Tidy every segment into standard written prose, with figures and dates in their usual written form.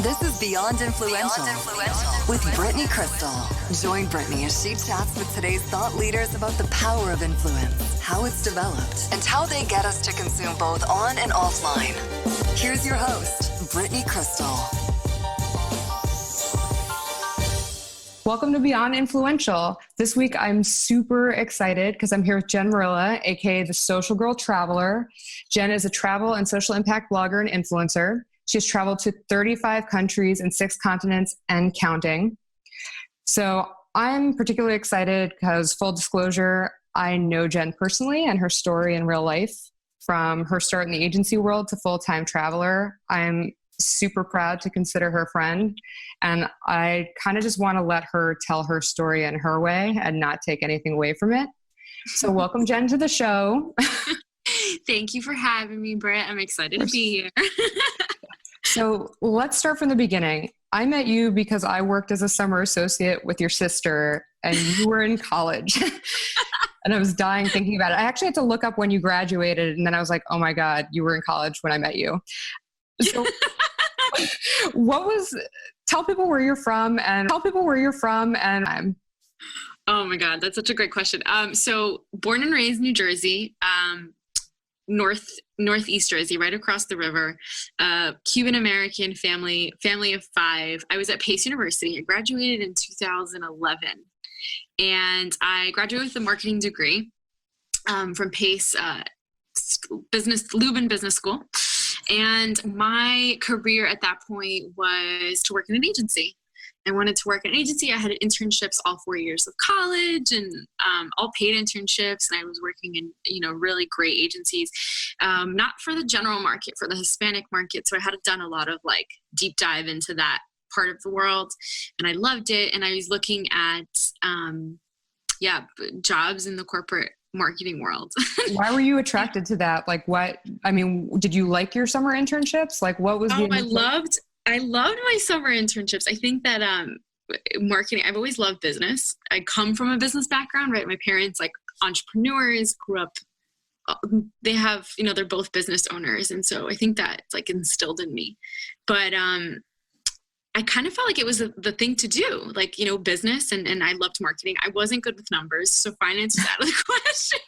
This is Beyond Influential, with Brittany Crystal. Join Brittany as she chats with today's thought leaders about the power of influence, how it's developed, and how they get us to consume both on and offline. Here's your host, Brittany Crystal. Welcome to Beyond Influential. This week, I'm super excited because I'm here with Jen Morilla, aka the Social Girl Traveler. Jen is a travel and social impact blogger and influencer. She's traveled to 35 countries and 6 continents and counting. So I'm particularly excited because, full disclosure, I know Jen personally and her story in real life. From her start in the agency world to full-time traveler, I'm super proud to consider her friend. And I kind of just want to let her tell her story in her way and not take anything away from it. So welcome, Jen, to the show. Thank you for having me, Britt. I'm excited to be here. So let's start from the beginning. I met you because I worked as a summer associate with your sister and you were in college. And I was dying thinking about it. I actually had to look up when you graduated, and then I was like, oh my God, you were in college when I met you. So tell people where you're from and Oh my God, that's such a great question. So born and raised in New Jersey, northeast Jersey, right across the river, Cuban-American family of 5. I was at Pace University. I graduated in 2011, and I graduated with a marketing degree from Pace Lubin Business School. And my career at that point was to work in an agency. I wanted to work in an agency. I had internships all 4 years of college and all paid internships. And I was working in, really great agencies, not for the general market, for the Hispanic market. So I had done a lot of deep dive into that part of the world, and I loved it. And I was looking at, jobs in the corporate marketing world. Why were you attracted to that? Did you like your summer internships? What was I loved my summer internships. I think that marketing, I've always loved business. I come from a business background, right? My parents, entrepreneurs, grew up, they have, they're both business owners. And so I think that it's instilled in me. But I kind of felt like it was the thing to do, business, and I loved marketing. I wasn't good with numbers, so finance was out of the question.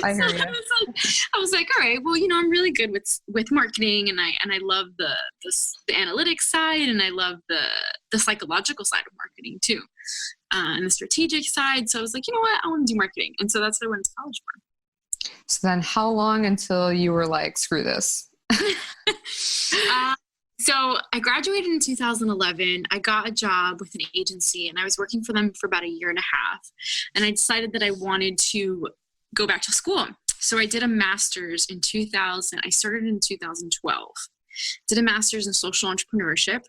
I hear you. I was like, all right, well, I'm really good with marketing, and I love the analytics side, and I love the psychological side of marketing too, and the strategic side. So I was like, you know what, I want to do marketing, and so that's what I went to college for. So then, how long until you were like, screw this? So I graduated in 2011. I got a job with an agency, and I was working for them for about a year and a half. And I decided that I wanted to go back to school. So I did a master's in 2000. I started in 2012. Did a master's in social entrepreneurship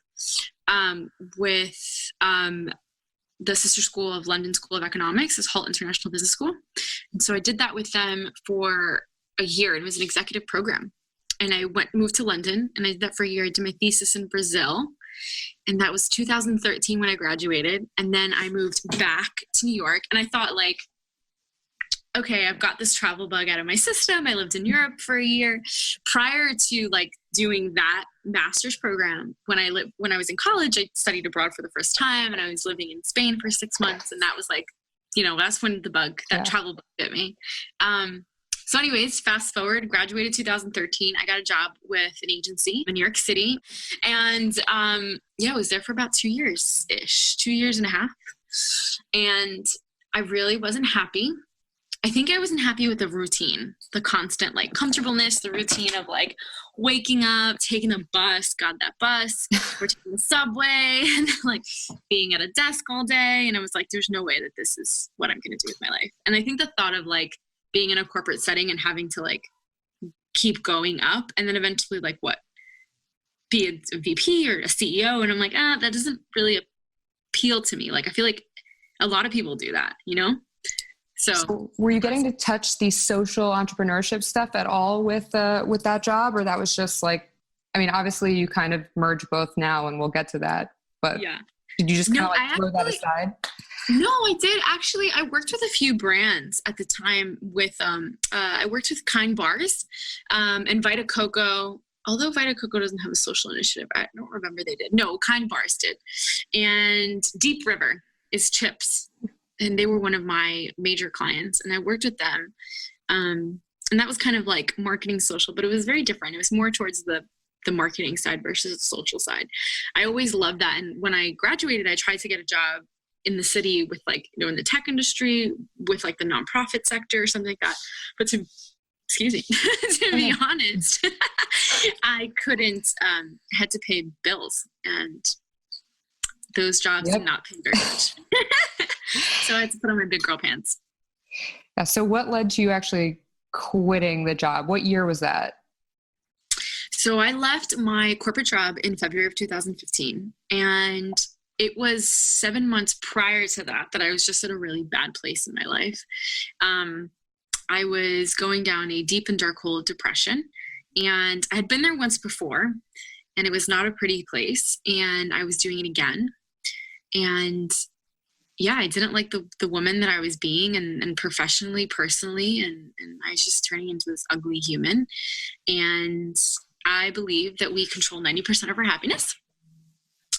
with the sister school of London School of Economics, is Hull International Business School. And so I did that with them for a year. It was an executive program. And I moved to London, and I did that for a year. I did my thesis in Brazil, and that was 2013 when I graduated. And then I moved back to New York, and I thought okay, I've got this travel bug out of my system. I lived in Europe for a year. Prior to doing that master's program, when I was in college, I studied abroad for the first time, and I was living in Spain for 6 months. And that was that's when that travel bug bit me. So anyways, fast forward, graduated 2013. I got a job with an agency in New York City. And I was there for about 2 years-ish, 2 years and a half. And I really wasn't happy. I think I wasn't happy with the routine, the constant comfortableness, the routine of waking up, taking the bus, God, that bus, or taking the subway, and being at a desk all day. And I was like, there's no way that this is what I'm going to do with my life. And I think the thought of being in a corporate setting and having to keep going up, and then eventually be a VP or a CEO. And I'm like, that doesn't really appeal to me. I feel like a lot of people do that, So were you getting to touch the social entrepreneurship stuff at all with that job? Or that was just obviously you kind of merge both now, and we'll get to that, but yeah. Did you just kind of throw that aside? No, I did. Actually, I worked with a few brands at the time with, I worked with Kind Bars, and Vita Coco, although Vita Coco doesn't have a social initiative, I don't remember they did. No, Kind Bars did. And Deep River is chips. And they were one of my major clients, and I worked with them. And that was kind of like marketing social, but it was very different. It was more towards the marketing side versus the social side. I always loved that. And when I graduated, I tried to get a job in the city with like, you know, in the tech industry with like the nonprofit sector or something like that. But to be honest, I couldn't, had to pay bills, and those jobs did not pay very much. So I had to put on my big girl pants. Yeah, so what led to you actually quitting the job? What year was that? So I left my corporate job in February of 2015, and it was 7 months prior to that I was just in a really bad place in my life. I was going down a deep and dark hole of depression, and I had been there once before, and it was not a pretty place, and I was doing it again. And yeah, I didn't like the woman that I was being, and professionally, personally, and I was just turning into this ugly human. And I believe that we control 90% of our happiness.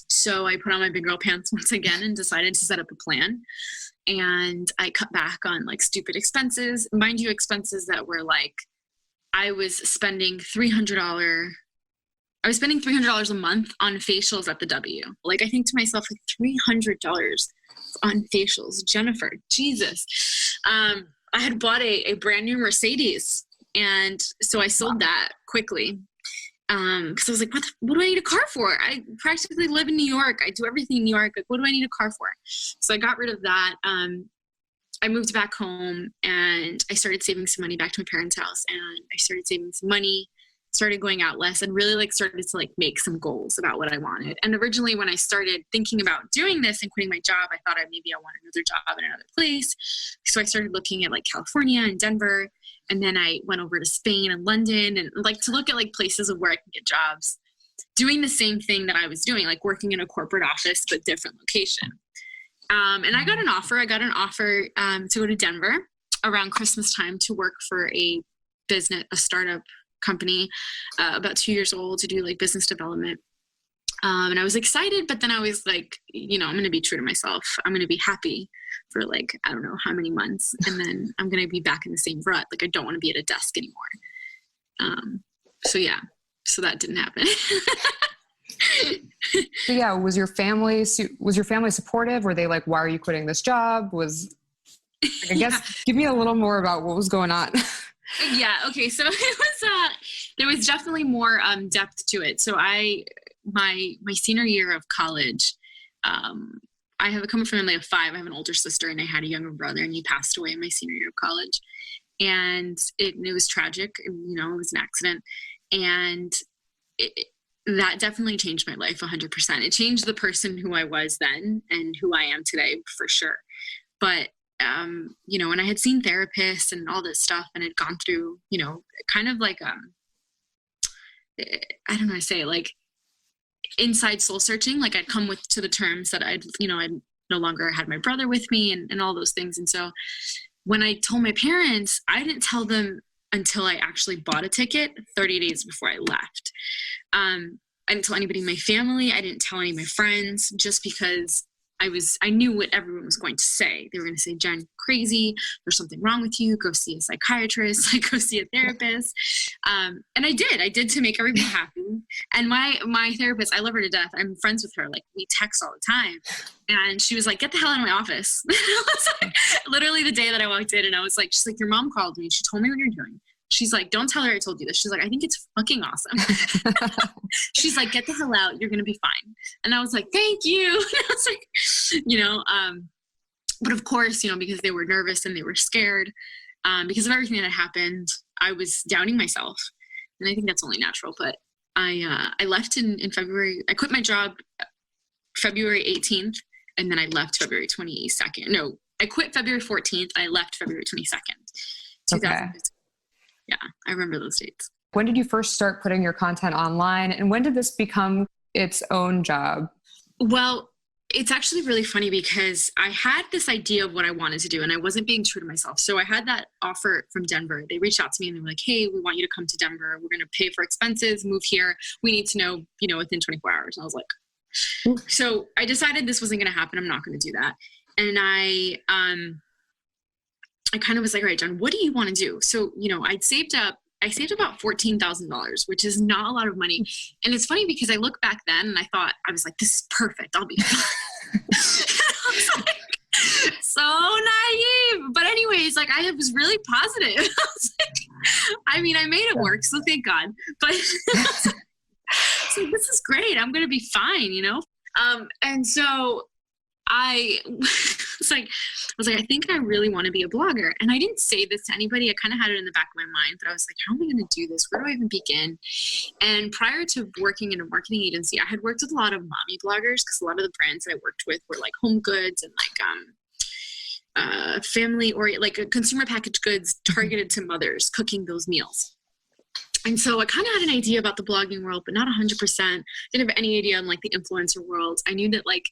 So I put on my big girl pants once again and decided to set up a plan. And I cut back on like stupid expenses, mind you, expenses that were like, I was spending $300 a month on facials at the W. Like, I think to myself, like $300 on facials, Jennifer, Jesus. I had bought a brand new Mercedes, and so I sold that quickly. Cause I was like, what do I need a car for? I practically live in New York. I do everything in New York. Like, what do I need a car for? So I got rid of that. I moved back home, and I started saving some money back to my parents' house, and I started saving some money, started going out less, and really like started to like make some goals about what I wanted. And originally when I started thinking about doing this and quitting my job, I thought I want another job in another place. So I started looking at like California and Denver. And then I went over to Spain and London, and like to look at like places of where I can get jobs doing the same thing that I was doing, like working in a corporate office, but different location. And I got an offer to go to Denver around Christmas time to work for a startup company, about 2 years old, to do like business development. And I was excited, but then I was like, you know, I'm going to be true to myself. I'm going to be happy for like, I don't know how many months. And then I'm going to be back in the same rut. Like, I don't want to be at a desk anymore. So that didn't happen. So yeah, was your family supportive? Were they like, why are you quitting this job? I guess, give me a little more about what was going on. Yeah. Okay. So it was, there was definitely more depth to it. So my senior year of college, I come from a family of 5. I have an older sister, and I had a younger brother, and he passed away in my senior year of college. And it was tragic. You know, it was an accident. And that definitely changed my life 100%. It changed the person who I was then and who I am today, for sure. But you know, and I had seen therapists and all this stuff, and had gone through, you know, kind of like, I don't know how to say it, like inside soul searching. Like, I'd come to the terms that I'd no longer had my brother with me, and all those things. And so when I told my parents, I didn't tell them until I actually bought a ticket 30 days before I left. I didn't tell anybody in my family. I didn't tell any of my friends, just because I knew what everyone was going to say. They were going to say, Jen, crazy. There's something wrong with you. Go see a psychiatrist. Like, go see a therapist. And I did to make everybody happy. And my therapist, I love her to death. I'm friends with her. Like, we text all the time. And she was like, get the hell out of my office. I was like, literally the day that I walked in, and I was like, she's like, your mom called me. She told me what you're doing. She's like, don't tell her I told you this. She's like, I think it's fucking awesome. She's like, get the hell out. You're going to be fine. And I was like, thank you. And I was like, you know, but of course, you know, because they were nervous and they were scared, because of everything that happened, I was doubting myself. And I think that's only natural. But I left in February. I quit my job February 18th, and then I left February 22nd. No, I quit February 14th. I left February 22nd, 2015. Okay. Yeah, I remember those dates. When did you first start putting your content online, and when did this become its own job? Well, it's actually really funny because I had this idea of what I wanted to do and I wasn't being true to myself. So I had that offer from Denver. They reached out to me and they were like, hey, we want you to come to Denver. We're going to pay for expenses, move here. We need to know, within 24 hours. And I was like, so I decided this wasn't going to happen. I'm not going to do that. And I kind of was like, all right, Jen, what do you want to do? So, I saved about $14,000, which is not a lot of money. And it's funny because I look back then and I was like, this is perfect. I'll be fine. I was like, so naive. But anyways, like I was really positive. I was like, I made it work. So thank God. But so this is great. I'm going to be fine, And so I was like, I think I really want to be a blogger. And I didn't say this to anybody. I kind of had it in the back of my mind, but I was like, how am I going to do this? Where do I even begin? And prior to working in a marketing agency, I had worked with a lot of mommy bloggers because a lot of the brands I worked with were like home goods and like family or like consumer packaged goods targeted to mothers cooking those meals. And so I kind of had an idea about the blogging world, but not 100%. Didn't have any idea on like the influencer world. I knew that like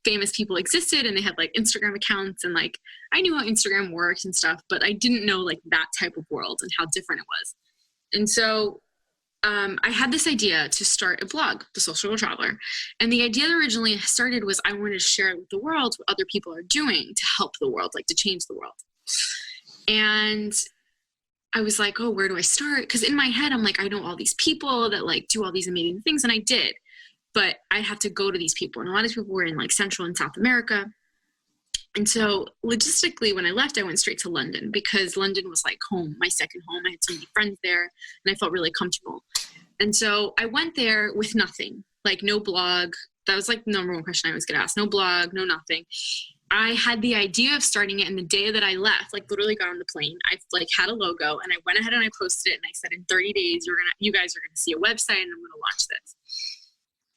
famous people existed and they had like Instagram accounts and like I knew how Instagram worked and stuff, but I didn't know like that type of world and how different it was. And so I had this idea to start a blog, The Social Girl Traveler. And the idea that originally started was I wanted to share it with the world what other people are doing to help the world, like to change the world. And I was like, oh, where do I start? Because in my head, I'm like, I know all these people that like do all these amazing things. And I did. But I had to go to these people. And a lot of people were in like Central and South America. And so logistically, when I left, I went straight to London because London was like home, my second home. I had so many friends there and I felt really comfortable. And so I went there with nothing, like no blog. That was like the number one question I always get asked. No blog, no nothing. I had the idea of starting it, and the day that I left, like literally got on the plane, I like had a logo and I went ahead and I posted it and I said, in 30 days, you guys are going to see a website and I'm going to launch this.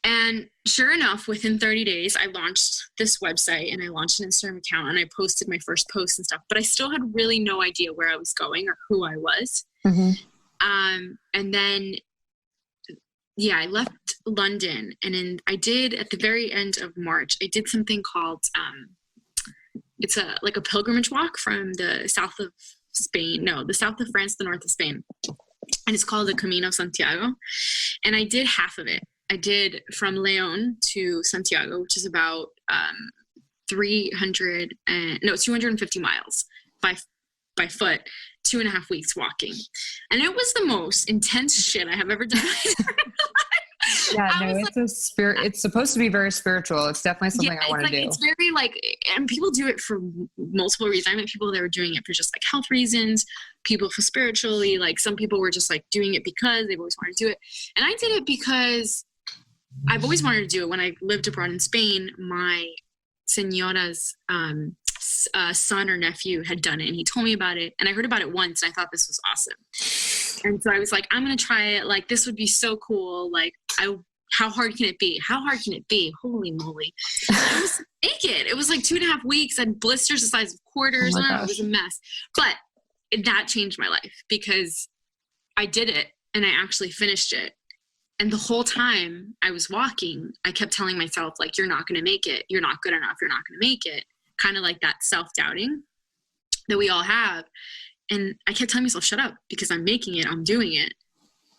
And sure enough, within 30 days, I launched this website and I launched an Instagram account and I posted my first post and stuff, but I still had really no idea where I was going or who I was. Mm-hmm. And then, yeah, I left London and I did at the very end of March, I did something called, it's like a pilgrimage walk from the south of the south of France, the north of Spain. And it's called the Camino Santiago. And I did half of it. I did from León to Santiago, which is about 250 miles by foot, 2.5 weeks walking. And it was the most intense shit I have ever done. Yeah, no, it's it's supposed to be very spiritual. It's definitely something I want to do. It's very and people do it for multiple reasons. I met people that were doing it for just like health reasons, people for spiritually, like some people were just like doing it because they've always wanted to do it. And I did it because I've always wanted to do it. When I lived abroad in Spain, my señora's son or nephew had done it and he told me about it and I heard about it once and I thought this was awesome. And so I was like, I'm going to try it. Like, this would be so cool. Like, how hard can it be? How hard can it be? Holy moly. I was naked. It was like 2.5 weeks and blisters the size of quarters. Oh it was a mess. But that changed my life because I did it and I actually finished it. And the whole time I was walking, I kept telling myself, like, you're not going to make it. You're not good enough. You're not going to make it. Kind of like that self-doubting that we all have. And I kept telling myself, shut up, because I'm making it. I'm doing it.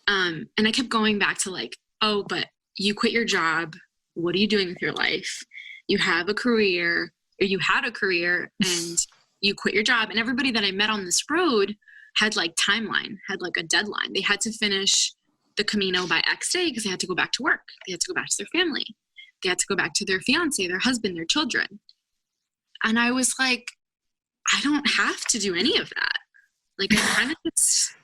And I kept going back to like, oh, but you quit your job. What are you doing with your life? You have a career, or you had a career, and you quit your job. And everybody that I met on this road had like timeline, had like a deadline. They had to finish the Camino by X day because they had to go back to work. They had to go back to their family. They had to go back to their fiance, their husband, their children. And I was like, I don't have to do any of that. Like, I'm kind of just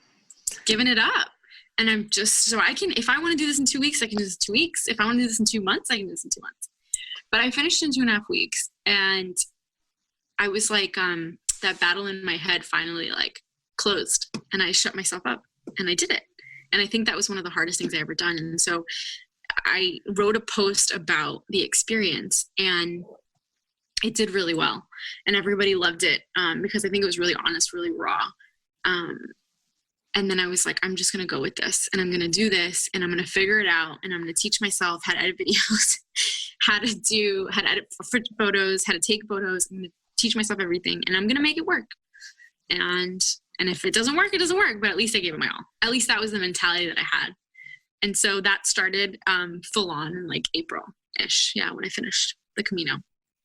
giving it up. And I'm just, so I can, if I want to do this in 2 weeks, I can do this in 2 weeks. If I want to do this in 2 months, I can do this in 2 months. But I finished in 2.5 weeks. And I was like, that battle in my head finally like closed. And I shut myself up and I did it. And I think that was one of the hardest things I ever done. And so I wrote a post about the experience and it did really well. And everybody loved it because I think it was really honest, really raw. And then I was like, I'm just going to go with this and I'm going to do this and I'm going to figure it out and I'm going to teach myself how to edit videos, how to edit photos, how to take photos. I'm going to teach myself everything, and I'm going to make it work. And if it doesn't work, it doesn't work, but at least I gave it my all. At least that was the mentality that I had. And so that started full on in like April-ish. Yeah. When I finished the Camino.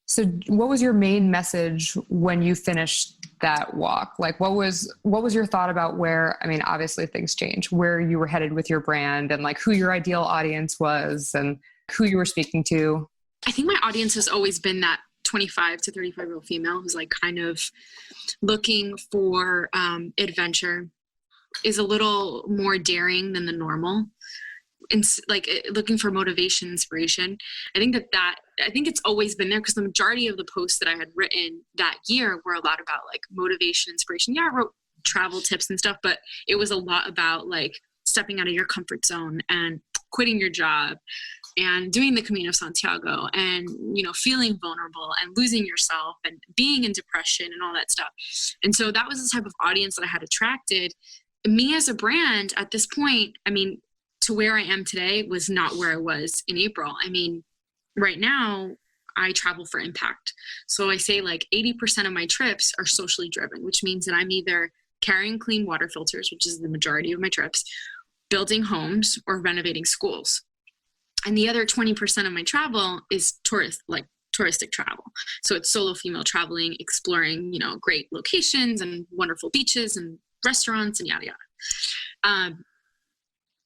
So what was your main message when you finished that walk? Like what was your thought about where, I mean, obviously things change, where you were headed with your brand and like who your ideal audience was and who you were speaking to? I think my audience has always been that 25 to 35-year-old female who's like kind of looking for adventure, is a little more daring than the normal, and like looking for motivation, inspiration. I think it's always been there because the majority of the posts that I had written that year were a lot about like motivation, inspiration. Yeah, I wrote travel tips and stuff, but it was a lot about like stepping out of your comfort zone and quitting your job and doing the Camino of Santiago and, you know, feeling vulnerable and losing yourself and being in depression and all that stuff. And so that was the type of audience that I had attracted. Me as a brand at this point, I mean, to where I am today was not where I was in April. I mean, right now I travel for impact. So I say like 80% of my trips are socially driven, which means that I'm either carrying clean water filters, which is the majority of my trips, building homes, or renovating schools. And the other 20% of my travel is touristic travel. So it's solo female traveling, exploring, you know, great locations and wonderful beaches and restaurants and yada, yada.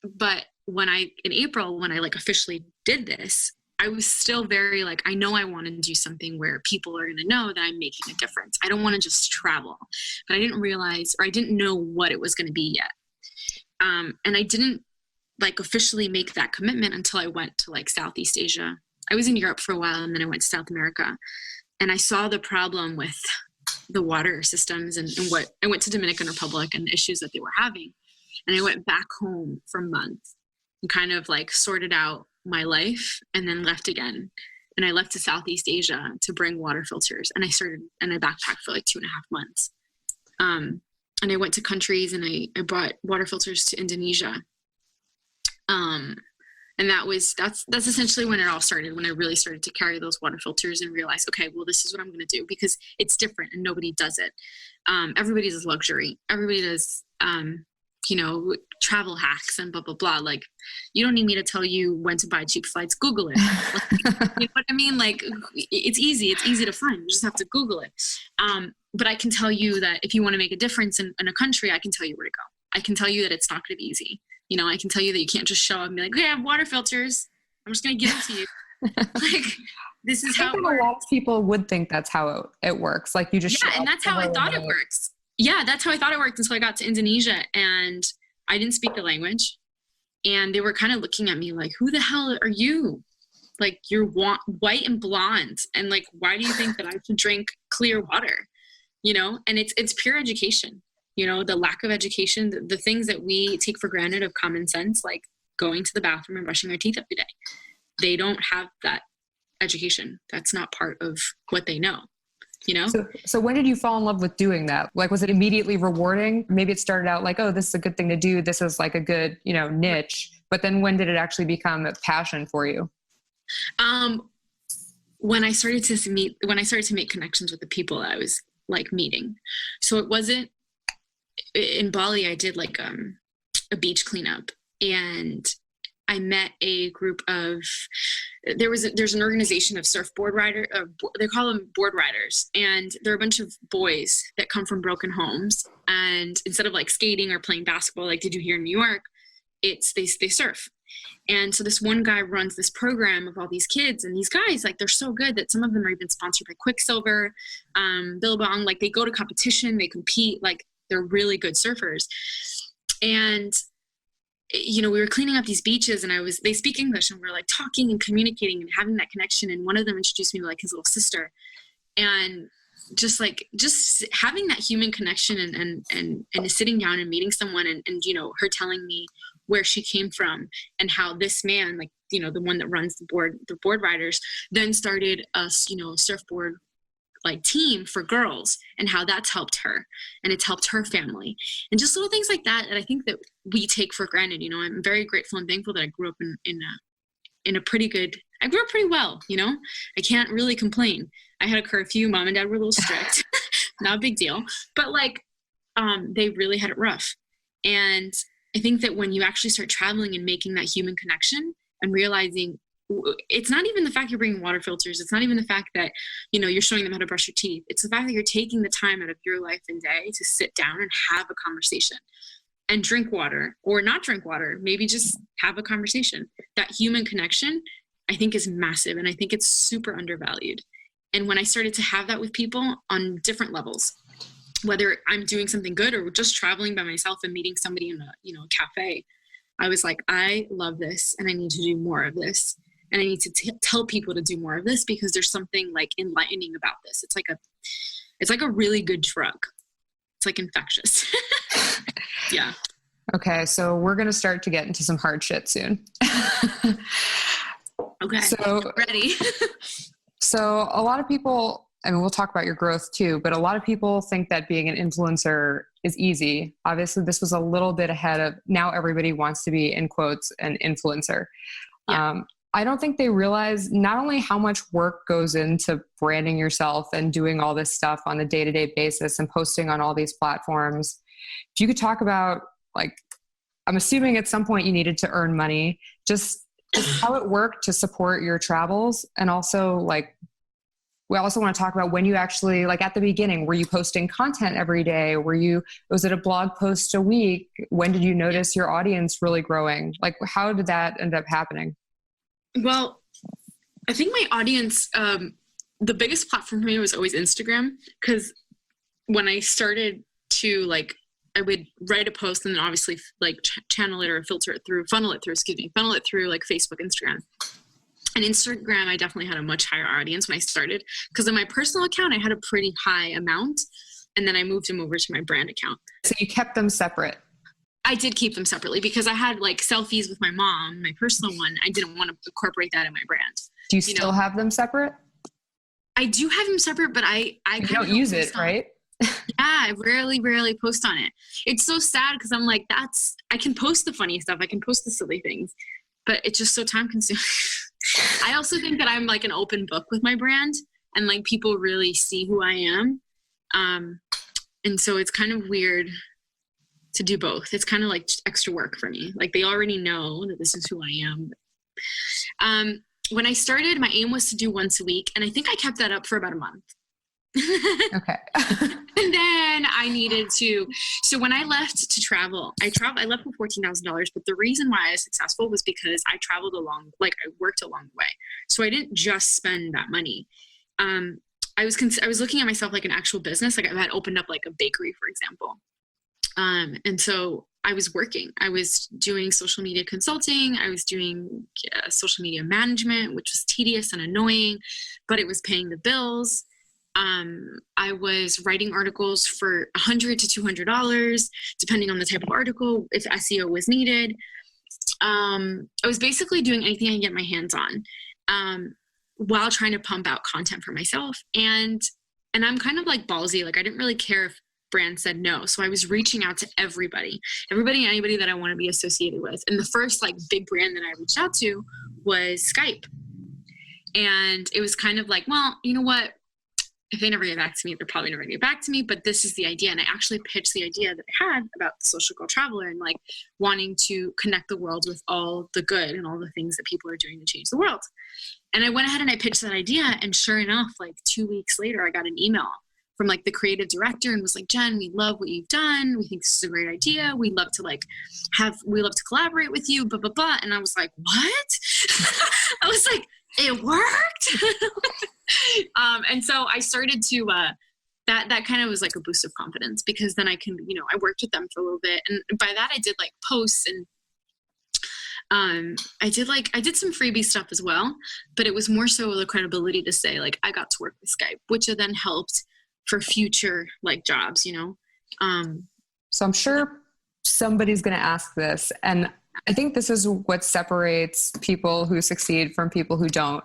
But in April, when I like officially did this, I was still very like, I know I want to do something where people are going to know that I'm making a difference. I don't want to just travel, but I didn't realize, or I didn't know what it was going to be yet. And I didn't like officially make that commitment until I went to like Southeast Asia. I was in Europe for a while, and then I went to South America, and I saw the problem with the water systems and what I went to Dominican Republic and the issues that they were having. And I went back home for months and kind of like sorted out my life and then left again. And I left to Southeast Asia to bring water filters. And I backpacked for like 2.5 months. And I went to countries, and I brought water filters to Indonesia. And that's essentially when it all started, when I really started to carry those water filters and realize, okay, well, this is what I'm going to do because it's different and nobody does it. Everybody does luxury. Everybody does, you know, travel hacks and blah, blah, blah. Like, you don't need me to tell you when to buy cheap flights. Google it. Like, you know what I mean? Like, it's easy. It's easy to find. You just have to Google it. But I can tell you that if you want to make a difference in a country, I can tell you where to go. I can tell you that it's not going to be easy. You know, I can tell you that you can't just show up and be like, okay, I have water filters. I'm just going to give them to you. Like, this is how it works. A lot of people would think that's how it works. Like, you just show up. And that's how I thought it works. Yeah, that's how I thought it worked until I got to Indonesia, and I didn't speak the language. And they were kind of looking at me like, who the hell are you? Like, you're white and blonde. And like, why do you think that I should drink clear water? You know, and it's pure education. You know, the lack of education, the things that we take for granted of common sense, like going to the bathroom and brushing our teeth every day. They don't have that education. That's not part of what they know, you know? So when did you fall in love with doing that? Like, was it immediately rewarding? Maybe it started out like, oh, this is a good thing to do. This is like a good, you know, niche. But then when did it actually become a passion for you? When I started to make connections with the people that I was like meeting. So it wasn't, in Bali, I did like a beach cleanup, and I met a group of, there's an organization of surfboard rider, they call them board riders, and they're a bunch of boys that come from broken homes, and instead of like skating or playing basketball like they do here in New York, they surf. And so this one guy runs this program of all these kids, and these guys, like, they're so good that some of them are even sponsored by Quicksilver, Billabong, like they go to competition, they compete, like they're really good surfers. And, you know, we were cleaning up these beaches, and they speak English, and we're like talking and communicating and having that connection. And one of them introduced me to like his little sister, and just having that human connection and sitting down and meeting someone and, you know, her telling me where she came from and how this man, like, you know, the one that runs the board riders, then started a, you know, surfboard like team for girls, and how that's helped her and it's helped her family, and just little things like that I think that we take for granted. You know, I'm very grateful and thankful that I grew up in a pretty good I grew up pretty well, you know, I can't really complain. I had a curfew. Mom and dad were a little strict, not a big deal, but like, they really had it rough. And I think that when you actually start traveling and making that human connection and realizing it's not even the fact you're bringing water filters. It's not even the fact that, you know, you're showing them how to brush your teeth. It's the fact that you're taking the time out of your life and day to sit down and have a conversation and drink water or not drink water, maybe just have a conversation. That human connection, I think, is massive. And I think it's super undervalued. And when I started to have that with people on different levels, whether I'm doing something good or just traveling by myself and meeting somebody in a, you know, cafe, I was like, I love this and I need to do more of this. And I need to tell people to do more of this because there's something like enlightening about this. It's like a really good drug. It's like infectious. Yeah. Okay. So we're going to start to get into some hard shit soon. Okay. So ready. So a lot of people, I mean, we'll talk about your growth too, but a lot of people think that being an influencer is easy. Obviously this was a little bit ahead of, now everybody wants to be, in quotes, an influencer. Yeah. I don't think they realize not only how much work goes into branding yourself and doing all this stuff on a day-to-day basis and posting on all these platforms. If you could talk about, like, I'm assuming at some point you needed to earn money, just how it worked to support your travels. And also, like, we also want to talk about when you actually, like at the beginning, were you posting content every day? Was it a blog post a week? When did you notice your audience really growing? Like, how did that end up happening? Well, I think my audience, the biggest platform for me was always Instagram. Because when I started to, like, I would write a post and then obviously like channel it or funnel it through like Facebook, Instagram. And Instagram, I definitely had a much higher audience when I started. Because in my personal account, I had a pretty high amount. And then I moved them over to my brand account. So you kept them separate? I did keep them separately because I had like selfies with my mom, my personal one. I didn't want to incorporate that in my brand. Do you still have them separate? I do have them separate, but I you don't use it, right? Yeah, I rarely post on it. It's so sad because I'm like, I can post the funny stuff. I can post the silly things, but it's just so time consuming. I also think that I'm like an open book with my brand and like people really see who I am. And so it's kind of weird to do both. It's kind of like extra work for me. Like they already know that this is who I am. When I started, my aim was to do once a week. And I think I kept that up for about a month. Okay. And then I needed to, so when I left to travel, I left with $14,000, but the reason why I was successful was because I traveled I worked along the way. So I didn't just spend that money. I was looking at myself like an actual business. Like I had opened up like a bakery, for example. And so I was working. I was doing social media consulting. I was doing social media management, which was tedious and annoying, but it was paying the bills. I was writing articles for $100 to $200, depending on the type of article, if SEO was needed. I was basically doing anything I could get my hands on, while trying to pump out content for myself. And I'm kind of like ballsy. Like I didn't really care if brand said no. So I was reaching out to everybody and anybody that I want to be associated with. And the first like big brand that I reached out to was Skype. And it was kind of like, well, you know what? If they never get back to me, they're probably never gonna get back to me, but this is the idea. And I actually pitched the idea that I had about the social girl traveler and like wanting to connect the world with all the good and all the things that people are doing to change the world. And I went ahead and I pitched that idea. And sure enough, like 2 weeks later, I got an email from like the creative director and was like, Jen, we love what you've done. We think this is a great idea. We'd love to collaborate with you, blah, blah, blah. And I was like, what? I was like, it worked. And so I started to, that kind of was like a boost of confidence because then I can, I worked with them for a little bit. And by that I did like posts and, I did some freebie stuff as well, but it was more so the credibility to say like, I got to work with Skype, which then helped for future like jobs, So I'm sure somebody's going to ask this. And I think this is what separates people who succeed from people who don't.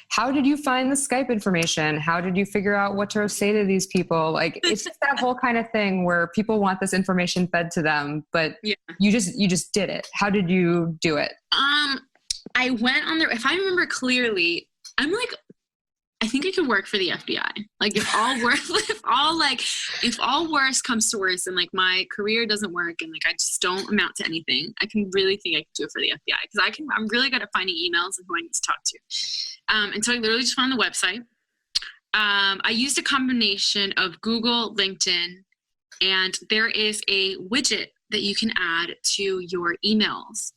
How did you find the Skype information? How did you figure out what to say to these people? Like, it's just that whole kind of thing where people want this information fed to them, but you just did it. How did you do it? I went on there. If I remember clearly, I'm like, I think I could work for the FBI. Like if all worst comes to worst and like my career doesn't work and like I just don't amount to anything, I can really think I could do it for the FBI because I'm really good at finding emails and who I need to talk to. And so I literally just went on the website. I used a combination of Google, LinkedIn, and there is a widget that you can add to your emails,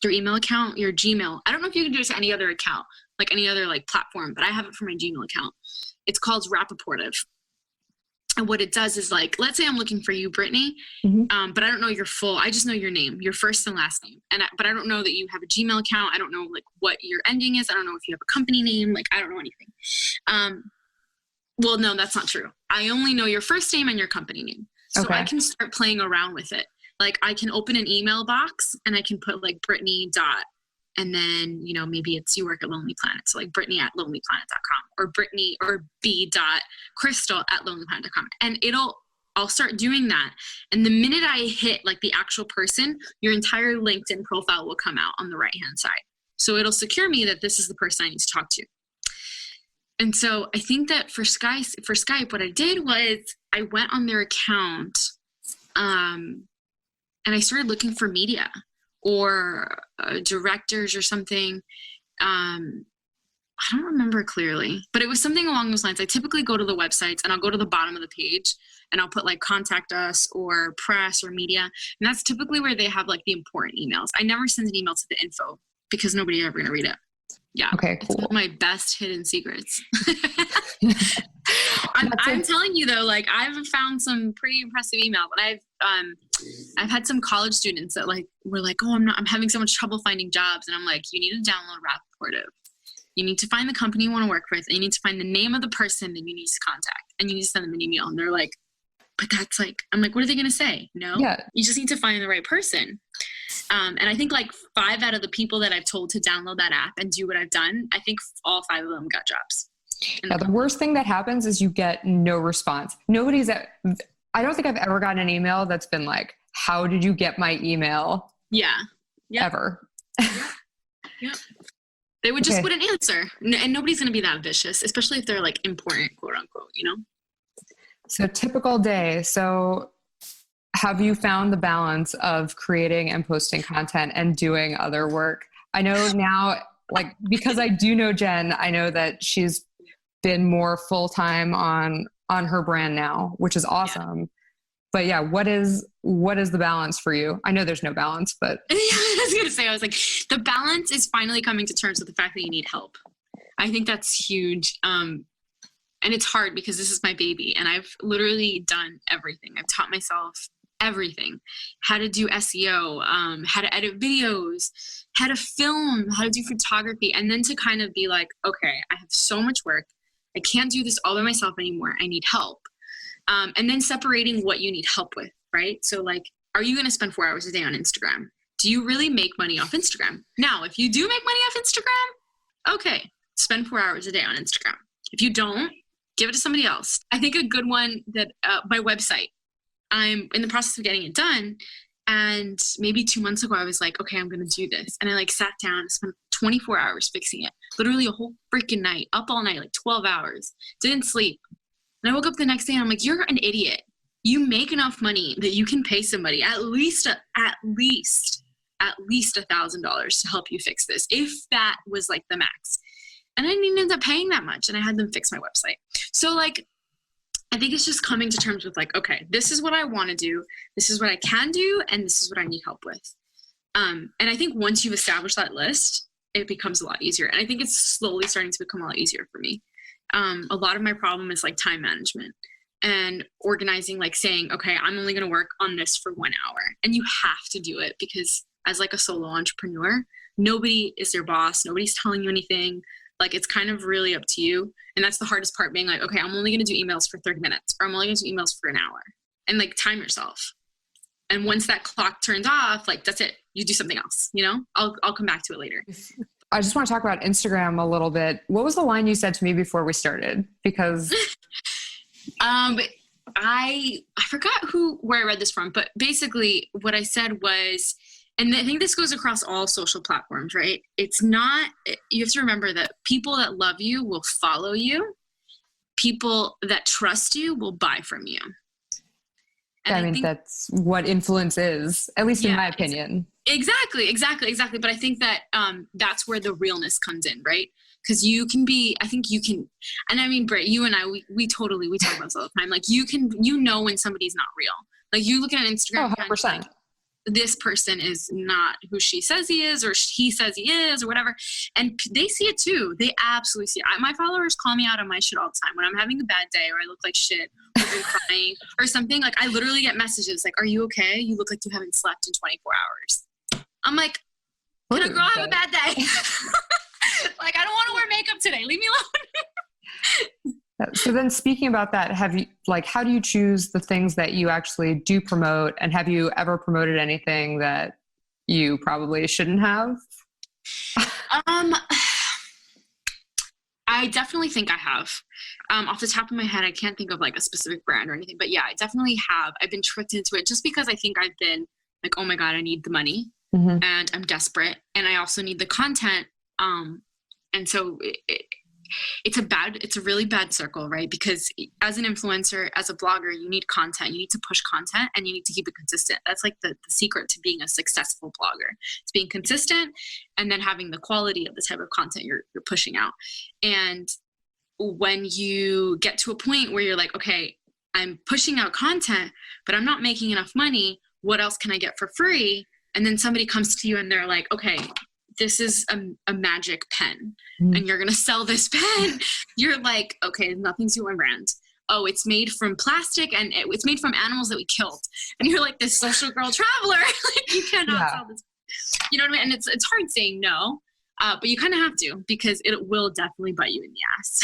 your email account, your Gmail. I don't know if you can do this to any other account, like any other like platform, but I have it for my Gmail account. It's called Rappaportive. And what it does is like, let's say I'm looking for you, Brittany, but I don't know your full, I just know your name, your first and last name. But I don't know that you have a Gmail account. I don't know like what your ending is. I don't know if you have a company name. Like, I don't know anything. Well, no, that's not true. I only know your first name and your company name. So I can start playing around with it. Like I can open an email box and I can put like Brittany dot, and then, you know, maybe it's you work at Lonely Planet. So like Brittany at lonelyplanet.com or Brittany or B dot Crystal at lonelyplanet.com. And I'll start doing that. And the minute I hit like the actual person, your entire LinkedIn profile will come out on the right-hand side. So it'll secure me that this is the person I need to talk to. And so I think that for Skype, what I did was I went on their account, and I started looking for media or directors or something. I don't remember clearly, but it was something along those lines. I typically go to the websites and I'll go to the bottom of the page and I'll put like contact us or press or media. And that's typically where they have like the important emails. I never send an email to the info because nobody ever gonna read it. Yeah. Okay, cool. It's one of my best hidden secrets. I'm telling you though, like I've found some pretty impressive emails, and I've had some college students that like were like, oh, I'm having so much trouble finding jobs. And I'm like, you need to download Rappaportive. You need to find the company you want to work with, and you need to find the name of the person that you need to contact, and you need to send them an email. And they're like, but that's like, I'm like, what are they going to say? No, You just need to find the right person. And I think like 5 out of the people that I've told to download that app and do what I've done, I think all 5 of them got jobs. Yeah, the worst thing that happens is you get no response. I don't think I've ever gotten an email that's been like, how did you get my email? Yeah. Ever. Yeah. They would just wouldn't answer. And nobody's going to be that vicious, especially if they're like important, quote unquote, you know? So typical day. So have you found the balance of creating and posting content and doing other work? I know now, like, because I do know Jen, I know that she's been more full-time on her brand now, which is awesome. Yeah. But yeah, what is the balance for you? I know there's no balance, but I was going to say, I was like, the balance is finally coming to terms with the fact that you need help. I think that's huge. And it's hard because this is my baby and I've literally done everything. I've taught myself everything, how to do SEO, how to edit videos, how to film, how to do photography. And then to kind of be like, okay, I have so much work. I can't do this all by myself anymore. I need help. And then separating what you need help with, right? So like, are you going to spend 4 hours a day on Instagram? Do you really make money off Instagram? Now, if you do make money off Instagram, okay, spend 4 hours a day on Instagram. If you don't, give it to somebody else. I think a good one that my website, I'm in the process of getting it done. And maybe 2 months ago, I was like, okay, I'm going to do this. And I like sat down and spent 24 hours fixing it. Literally a whole freaking night, up all night, like 12 hours, didn't sleep. And I woke up the next day and I'm like, you're an idiot. You make enough money that you can pay somebody at least $1,000 to help you fix this. If that was like the max. And I didn't end up paying that much. And I had them fix my website. So like, I think it's just coming to terms with like, okay, this is what I want to do. This is what I can do. And this is what I need help with. And I think once you've established that list, it becomes a lot easier. And I think it's slowly starting to become a lot easier for me. A lot of my problem is like time management and organizing, like saying, okay, I'm only going to work on this for 1 hour. And you have to do it because as like a solo entrepreneur, nobody is your boss. Nobody's telling you anything. Like it's kind of really up to you. And that's the hardest part, being like, okay, I'm only going to do emails for 30 minutes or I'm only going to do emails for an hour, and like time yourself. And once that clock turns off, like that's it. You do something else, you know, I'll come back to it later. I just want to talk about Instagram a little bit. What was the line you said to me before we started? Because I forgot where I read this from, but basically what I said was, And I think this goes across all social platforms, right? It's not, you have to remember that people that love you will follow you. People that trust you will buy from you. And I mean, that's what influence is, at least in my opinion. Exactly. But I think that that's where the realness comes in, right? Because you can be, I think you can, and I mean, Britt, you and I, we talk about this all the time. Like you know when somebody's not real. Like you look at an Instagram, 100%. Like, this person is not who she says he is, or he says he is, or whatever. And they see it too. They absolutely see it. My followers call me out on my shit all the time when I'm having a bad day, or I look like shit, or I'm crying or something. Like I literally get messages like, "Are you okay? You look like you haven't slept in 24 hours." I'm like, "Can a girl have a bad day?" Like I don't want to wear makeup today. Leave me alone. So then speaking about that, how do you choose the things that you actually do promote? And have you ever promoted anything that you probably shouldn't have? I definitely think I have. Off the top of my head, I can't think of like a specific brand or anything, but yeah, I definitely have. I've been tricked into it just because I think I've been like, oh my God, I need the money and I'm desperate and I also need the content. And so it's a really bad circle, right? Because as an influencer, as a blogger, you need content, you need to push content and you need to keep it consistent. That's like the secret to being a successful blogger. It's being consistent and then having the quality of the type of content you're pushing out. And when you get to a point where you're like, okay, I'm pushing out content, but I'm not making enough money. What else can I get for free? And then somebody comes to you and they're like, okay, this is a magic pen and you're going to sell this pen. You're like, okay, nothing's your brand. Oh, it's made from plastic and it's made from animals that we killed. And you're like this social girl traveler. Like you cannot sell this. You know what I mean? And it's hard saying no, but you kind of have to because it will definitely bite you in the ass.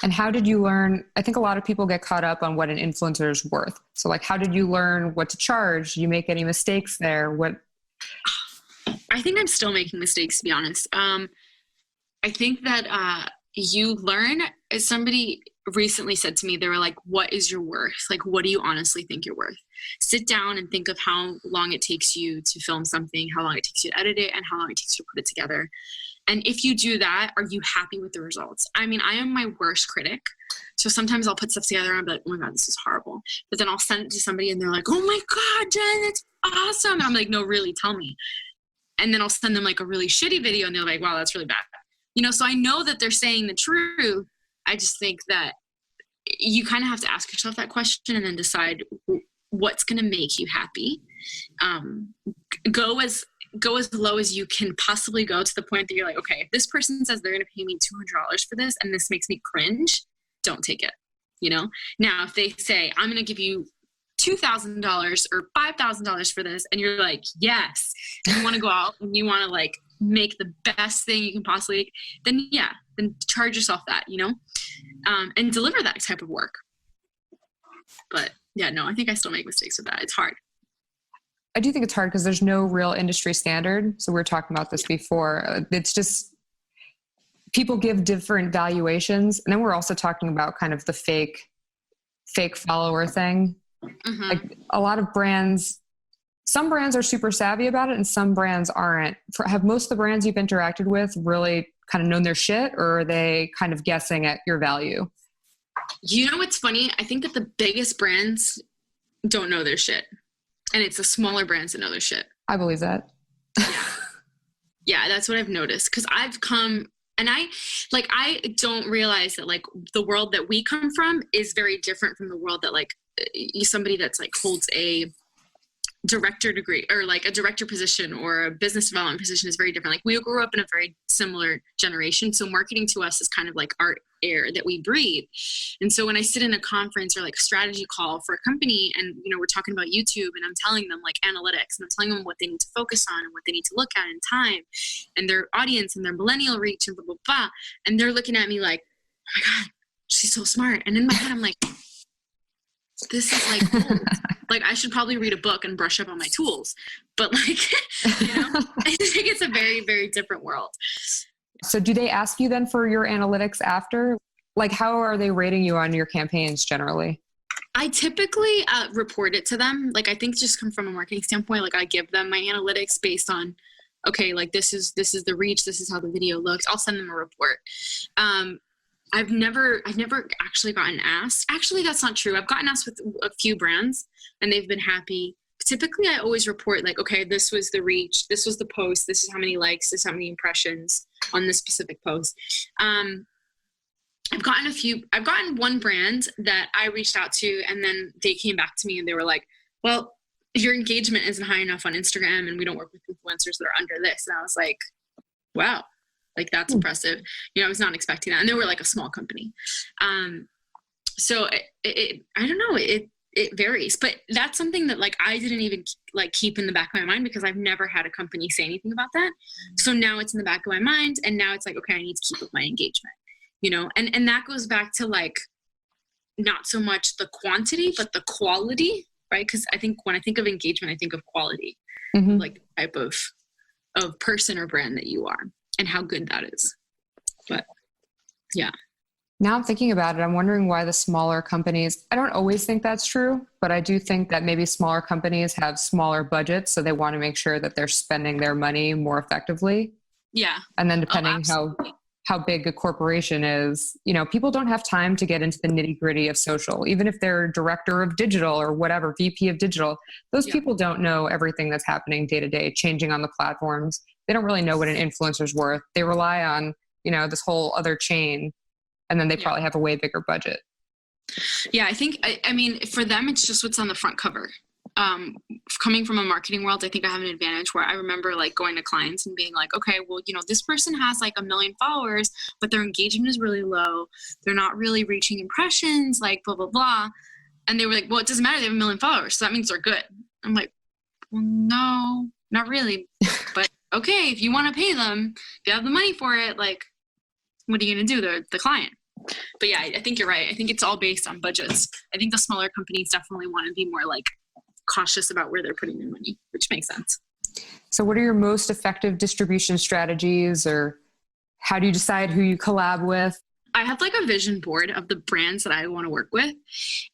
And how did you learn? I think a lot of people get caught up on what an influencer is worth. So like, how did you learn what to charge? Did you make any mistakes there? I think I'm still making mistakes, to be honest. I think that you learn, as somebody recently said to me, they were like, what is your worth? Like, what do you honestly think you're worth? Sit down and think of how long it takes you to film something, how long it takes you to edit it, and how long it takes you to put it together. And if you do that, are you happy with the results? I mean, I am my worst critic. So sometimes I'll put stuff together and I'll be like, oh my God, this is horrible. But then I'll send it to somebody and they're like, oh my God, Jen, it's awesome. And I'm like, no, really, tell me. And then I'll send them like a really shitty video and they're like, wow, that's really bad. You know, so I know that they're saying the truth. I just think that you kind of have to ask yourself that question and then decide what's going to make you happy. Go as low as you can possibly go to the point that you're like, okay, if this person says they're going to pay me $200 for this and this makes me cringe, don't take it. You know, now if they say, I'm going to give you $2,000 or $5,000 for this, and you're like, yes, and you want to go out and you want to like make the best thing you can possibly, then charge yourself that, you know, and deliver that type of work. But yeah, no, I think I still make mistakes with that. It's hard. I do think it's hard because there's no real industry standard. So we were talking about this before. It's just people give different valuations. And then we're also talking about kind of the fake follower thing. Mm-hmm. Like a lot of brands, some brands are super savvy about it and some brands aren't. Have most of the brands you've interacted with really kind of known their shit, or are they kind of guessing at your value? You know what's funny? I think that the biggest brands don't know their shit. And it's the smaller brands that know their shit. I believe that. Yeah, that's what I've noticed. Because I've come, and I don't realize that like the world that we come from is very different from the world that like somebody that's like holds a director degree or like a director position or a business development position is very different. Like we grew up in a very similar generation. So marketing to us is kind of like our air that we breathe. And so when I sit in a conference or like a strategy call for a company and, you know, we're talking about YouTube and I'm telling them like analytics and I'm telling them what they need to focus on and what they need to look at in time and their audience and their millennial reach and blah, blah, blah. And they're looking at me like, oh my God, she's so smart. And in my head, I'm like, this is like gold. Like I should probably read a book and brush up on my tools, but like, you know, I think it's a very, very different world. So do they ask you then for your analytics after? Like how are they rating you on your campaigns generally? I typically report it to them. Like, I think just come from a marketing standpoint, like I give them my analytics based on, okay, like this is the reach, this is how the video looks. I'll send them a report. I've never actually gotten asked. Actually, that's not true. I've gotten asked with a few brands and they've been happy. Typically, I always report like, okay, this was the reach, this was the post, this is how many likes, this is how many impressions on this specific post. I've gotten one brand that I reached out to and then they came back to me and they were like, well, your engagement isn't high enough on Instagram and we don't work with influencers that are under this. And I was like, wow, like that's impressive. You know, I was not expecting that. And they were like a small company. So I don't know, it varies, but that's something that like I didn't even like keep in the back of my mind because I've never had a company say anything about that. So now it's in the back of my mind and now it's like, okay, I need to keep with my engagement, you know, and that goes back to like, not so much the quantity, but the quality, right? Because I think when I think of engagement, I think of quality, like the type of person or brand that you are and how good that is. But yeah. Now I'm thinking about it. I'm wondering why the smaller companies, I don't always think that's true, but I do think that maybe smaller companies have smaller budgets. So they want to make sure that they're spending their money more effectively. Yeah. And then depending how big a corporation is, you know, people don't have time to get into the nitty gritty of social, even if they're director of digital or whatever, VP of digital, those people don't know everything that's happening day to day, changing on the platforms. They don't really know what an influencer's worth. They rely on, you know, this whole other chain, and then they probably have a way bigger budget. Yeah. I think, I mean, for them, it's just what's on the front cover. Coming from a marketing world, I think I have an advantage where I remember like going to clients and being like, okay, well, you know, this person has like 1 million followers, but their engagement is really low. They're not really reaching impressions, like blah, blah, blah. And they were like, well, it doesn't matter. They have 1 million followers. So that means they're good. I'm like, well, no, not really. But okay, if you want to pay them, if you have the money for it, like, what are you going to do? They're the client. But yeah, I think you're right. I think it's all based on budgets. I think the smaller companies definitely want to be more like cautious about where they're putting their money, which makes sense. So what are your most effective distribution strategies, or how do you decide who you collab with? I have like a vision board of the brands that I want to work with.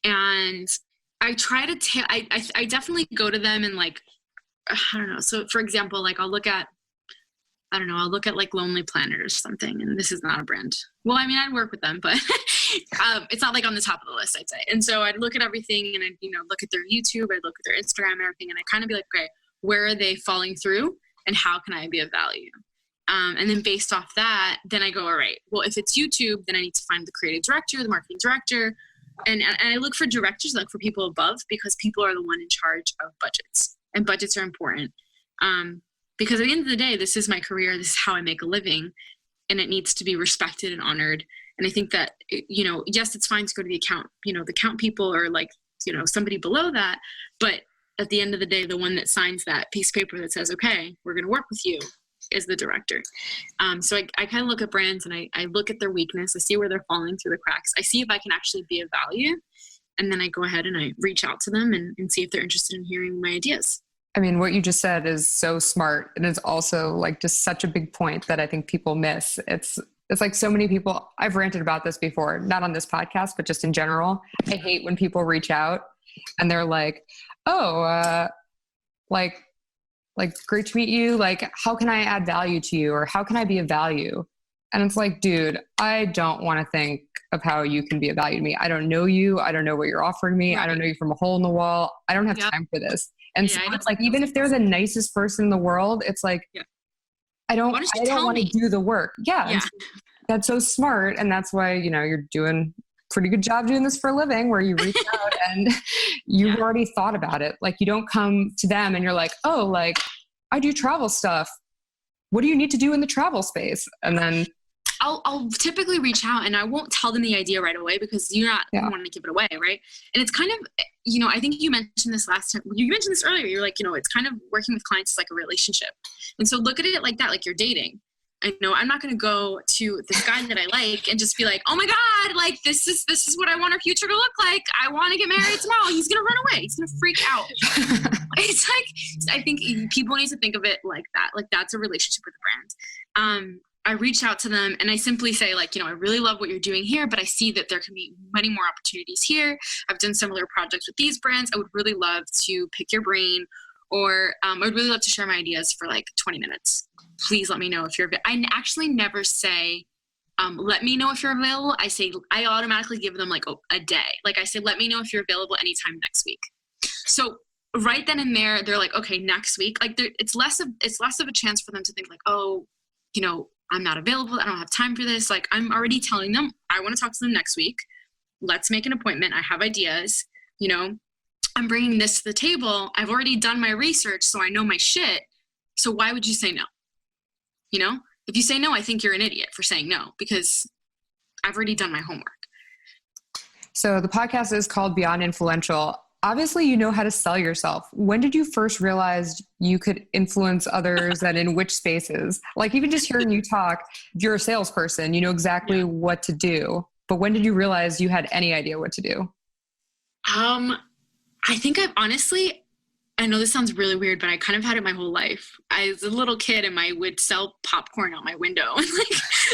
And I try to I definitely go to them and like, I don't know. So for example, like I'll look at like Lonely Planet or something. And this is not a brand. Well, I mean, I'd work with them, but it's not like on the top of the list, I'd say. And so I'd look at everything and I'd, you know, look at their YouTube, I'd look at their Instagram and everything. And I kind of be like, okay, where are they falling through and how can I be of value? And then based off that, then I go, all right, well, if it's YouTube, then I need to find the creative director, the marketing director. And I look for directors, look for people above, because people are the one in charge of budgets, and budgets are important. Because at the end of the day, this is my career. This is how I make a living, and it needs to be respected and honored. And I think that, you know, yes, it's fine to go to the account, you know, the account people or like, you know, somebody below that. But at the end of the day, the one that signs that piece of paper that says, okay, we're going to work with you, is the director. So I kind of look at brands and I look at their weakness. I see where they're falling through the cracks. I see if I can actually be of value. And then I go ahead and I reach out to them and see if they're interested in hearing my ideas. I mean, what you just said is so smart. And it's also like just such a big point that I think people miss. It's like so many people, I've ranted about this before, not on this podcast, but just in general. I hate when people reach out and they're like, oh, like great to meet you. Like, how can I add value to you? Or how can I be of value? And it's like, dude, I don't want to think of how you can be of value to me. I don't know you. I don't know what you're offering me. Right. I don't know you from a hole in the wall. I don't have time for this. And so it's like, even if they're the nicest person in the world, it's like, I don't want to do the work. Yeah. That's so smart. And that's why, you know, you're doing a pretty good job doing this for a living, where you reach out and you've already thought about it. Like, you don't come to them and you're like, oh, like I do travel stuff. What do you need to do in the travel space? And then I'll typically reach out and I won't tell them the idea right away, because you're not wanting to give it away, right? And it's kind of, you know, I think you mentioned this last time. You mentioned this earlier. You're like, you know, it's kind of working with clients is like a relationship. And so look at it like that, like you're dating. I know I'm not going to go to this guy that I like and just be like, oh my God, like this is what I want our future to look like. I want to get married tomorrow. He's going to run away. He's going to freak out. It's like, I think people need to think of it like that. Like that's a relationship with a brand. I reach out to them and I simply say like, I really love what you're doing here, but I see that there can be many more opportunities here. I've done similar projects with these brands. I would really love to pick your brain, or I would really love to share my ideas for like 20 minutes. Please let me know if you're, I actually never say, let me know if you're available. I automatically give them like a day. Like I say, let me know if you're available anytime next week. So right then and there, they're like, okay, next week. Like it's less of a chance for them to think like, oh, I'm not available. I don't have time for this. Like I'm already telling them I want to talk to them next week. Let's make an appointment. I have ideas, I'm bringing this to the table. I've already done my research, so I know my shit. So why would you say no? If you say no, I think you're an idiot for saying no, because I've already done my homework. So the podcast is called Beyond Influential. Obviously, you know how to sell yourself. When did you first realize you could influence others and in which spaces? Like even just hearing you talk, you're a salesperson, you know exactly what to do. But when did you realize you had any idea what to do? I think I know this sounds really weird, but I kind of had it my whole life. I was a little kid and I would sell popcorn out my window and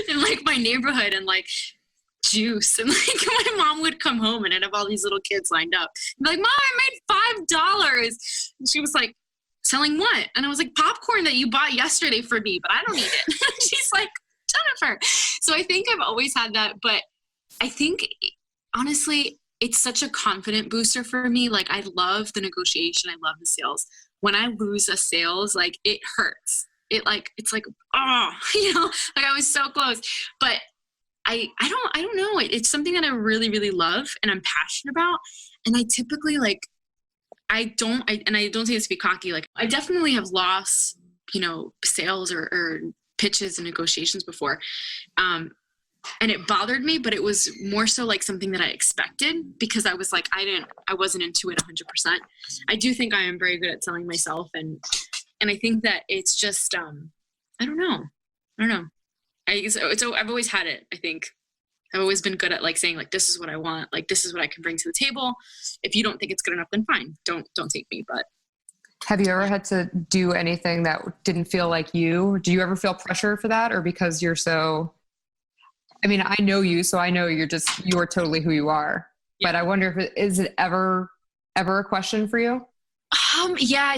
in my neighborhood and like juice. And like my mom would come home and I'd have all these little kids lined up. And be like, Mom, I made $5. And she was like, selling what? And I was like, popcorn that you bought yesterday for me, but I don't eat it. She's like, Jennifer. So I think I've always had that, but I think honestly, it's such a confident booster for me. Like I love the negotiation. I love the sales. When I lose a sales, like it hurts. It's like, oh, like I was so close, but I don't know. It's something that I really, really love and I'm passionate about. And I typically I don't say this to be cocky. Like I definitely have lost, sales or pitches and negotiations before. And it bothered me, but it was more so like something that I expected because I was like, I wasn't into it 100%. I do think I am very good at selling myself. And I think that it's just, I don't know. I've always had it. I think I've always been good at like saying like, this is what I want. Like, this is what I can bring to the table. If you don't think it's good enough, then fine. Don't take me. But have you ever had to do anything that didn't feel like you? Do you ever feel pressure for that? Or because you're so, I mean, I know you, so I know you're totally who you are, but I wonder if is it ever a question for you? Yeah,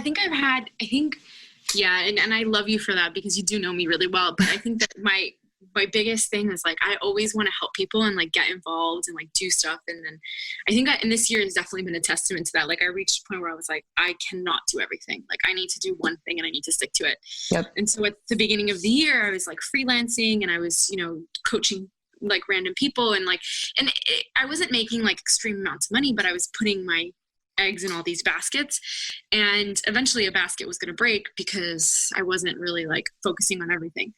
and I love you for that because you do know me really well. But I think that my biggest thing is like, I always want to help people and like get involved and like do stuff. And then I think and this year has definitely been a testament to that. Like I reached a point where I was like, I cannot do everything. Like I need to do one thing and I need to stick to it. Yep. And so at the beginning of the year, I was like freelancing and I was, coaching like random people I wasn't making like extreme amounts of money, but I was putting my eggs in all these baskets, and eventually a basket was going to break because I wasn't really like focusing on everything.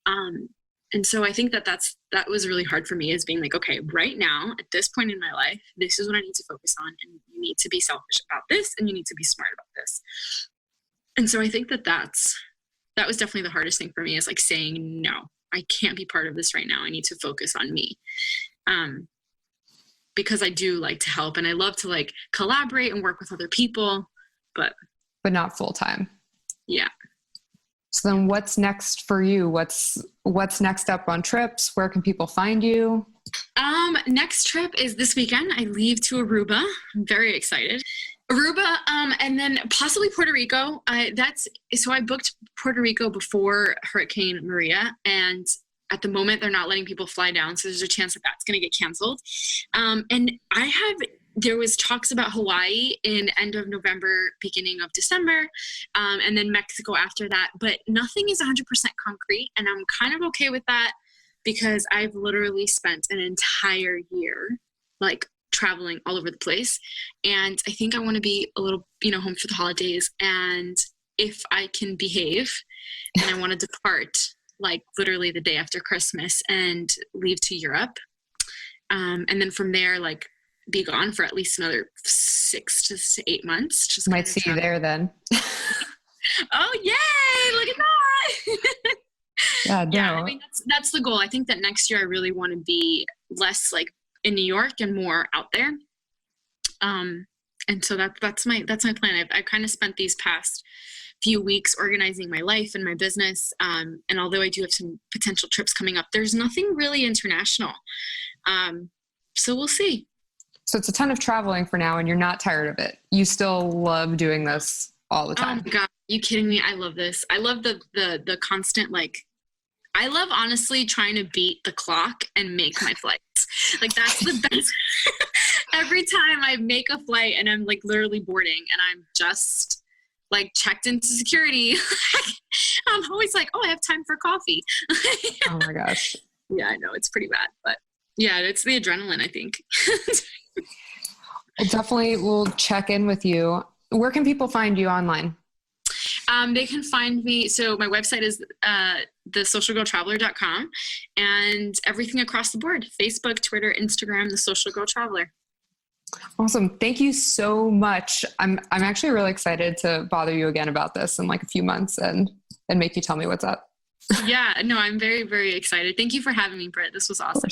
And so I think that was really hard for me, is being like, okay, right now at this point in my life, this is what I need to focus on. And you need to be selfish about this and you need to be smart about this. And so I think that was definitely the hardest thing for me, is like saying, no, I can't be part of this right now. I need to focus on me. Because I do like to help and I love to like collaborate and work with other people, but not full time. Yeah. So then what's next for you? What's next up on trips? Where can people find you? Next trip is this weekend. I leave to Aruba. I'm very excited. Aruba, and then possibly Puerto Rico. So I booked Puerto Rico before Hurricane Maria, and at the moment they're not letting people fly down. So there's a chance that that's going to get canceled. And there was talks about Hawaii in end of November, beginning of December, and then Mexico after that, but nothing is 100% concrete. And I'm kind of okay with that because I've literally spent an entire year like traveling all over the place. And I think I want to be a little, home for the holidays. And if I can behave and I want to depart like literally the day after Christmas and leave to Europe. And then from there, like be gone for at least another 6 to 8 months. Just might see you there then. Oh, yay. Look at that. Yeah, no. Yeah, I mean, that's the goal. I think that next year I really want to be less like in New York and more out there. And so that's my plan. I've kind of spent these past few weeks organizing my life and my business. And although I do have some potential trips coming up, there's nothing really international. So we'll see. So it's a ton of traveling for now and you're not tired of it. You still love doing this all the time. Oh my God, are you kidding me? I love this. I love the constant, like, I love honestly trying to beat the clock and make my flights. Like that's the best. Every time I make a flight and I'm like literally boarding and I'm just like checked into security, I'm always like, oh, I have time for coffee. Oh my gosh. Yeah, I know it's pretty bad, but yeah, it's the adrenaline, I think. Well, definitely we'll check in with you. Where can people find you online? They can find me. So my website is thesocialgirltraveler.com and everything across the board, Facebook, Twitter, Instagram, The Social Girl Traveler. Awesome. Thank you so much. I'm actually really excited to bother you again about this in like a few months and make you tell me what's up. Yeah, no, I'm very, very excited. Thank you for having me, Britt. This was awesome.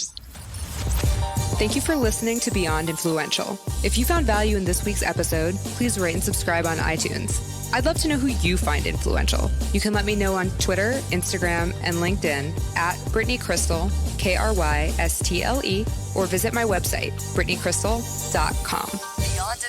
Thank you for listening to Beyond Influential. If you found value in this week's episode, please rate and subscribe on iTunes. I'd love to know who you find influential. You can let me know on Twitter, Instagram, and LinkedIn at Brittany Crystal, Krystle, or visit my website, brittanycrystal.com. Beyond